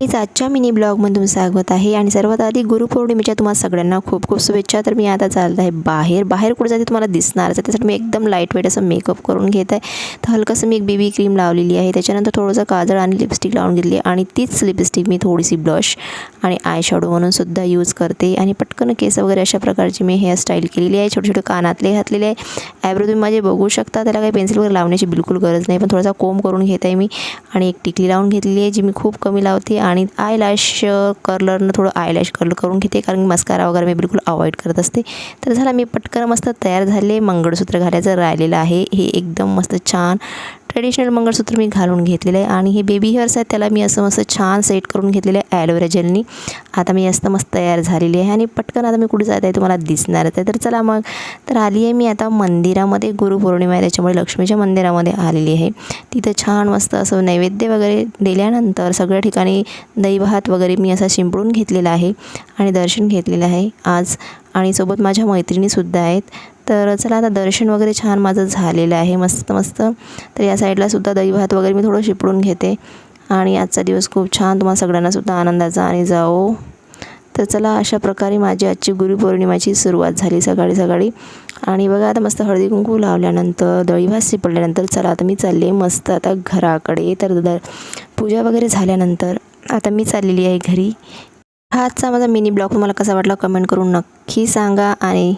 हीच आजच्या मिनी ब्लॉगमध्ये तुमचं स्वागत आहे आणि सर्वात आधी गुरुपौर्णिमेच्या तुम्हाला सगळ्यांना खूप खूप शुभेच्छा। तर मी आता चालत आहे बाहेर कुठे जाते तुम्हाला दिसणारच आहे, त्यासाठी मी एकदम लाईट वेट असं मेकअप करून घेत आहे। तर हलकंसं मी एक बेबी क्रीम लावलेली आहे, त्याच्यानंतर थोडंसं काजळ आणि लिपस्टिक लावून घेतली आणि तीच लिपस्टिक मी थोडीशी ब्लश आणि आय शॅडो म्हणून सुद्धा यूज करते आणि पटकन केस वगैरे अशा प्रकारची मी हेअरस्टाईल केलेली आहे। छोटे छोटे कानातले घातलेले आहे। ॲब्रो तुम्ही माझे बघू शकता, त्याला काही पेन्सिल वगैरे लावण्याची बिलकुल गरज नाही, पण थोडासा कोम करून घेत आहे मी आणि एक टिकली लावून घेतलेली आहे जी मी खूप कमी लावते आणि आयलॅश कर्लरनं थोडं आयलॅश कर्ल करून घेते, कारण मस्कारा वगैरे मी बिलकुल अवॉइड करत असते। तर झाला मी पटकन मस्त तयार झाले। मंगळसूत्र घालायचं राहिलेलं आहे, हे एकदम मस्त छान ट्रेडिशनल मंगळसूत्र मी घालून घेतलेलं आहे आणि हे बेबी हेअर्स आहेत त्याला मी असं मस्त छान सेट करून घेतलेलं आहे ॲलोवेरा जेलनी। आता मी मस्त तयार झालेली आहे आणि पटकन आता मी कुठे जात आहे तुम्हाला दिसणारच आहे। तर चला मग, तर आली आहे मी आता मंदिरामध्ये, गुरुपौर्णिमा आहे त्याच्यामुळे लक्ष्मीच्या मंदिरामध्ये आलेली आहे। तिथं छान मस्त असं नैवेद्य वगैरे दिल्यानंतर सगळ्या ठिकाणी दही भात वगैरे मी असा शिंपडून घेतलेला आहे आणि दर्शन घेतलेलं आहे आज, आणि सोबत माझ्या मैत्रिणीसुद्धा आहेत। तर चला आता दर्शन वगैरे छान माझं झालेलं आहे मस्त। तर या साईडला सुद्धा दही भात वगैरे मी थोडं शिपडून घेते आणि आजचा दिवस खूप छान तुम्हाला सगळ्यांनासुद्धा आनंदाचा आणि जाओ। तर चला, अशा प्रकारे माझी आजची गुरुपौर्णिमेची सुरुवात झाली सकाळी आणि बघा आता मस्त हळदी कुंकू लावल्यानंतर दही भात शिपडल्यानंतर चला आता मी चालले मस्त आता घराकडे। तर पूजा वगैरे झाल्यानंतर आता मी चाललेली आहे घरी। हा आजचा माझा मिनी ब्लॉग तुम्हाला कसा वाटला कमेंट करून नक्की सांगा आणि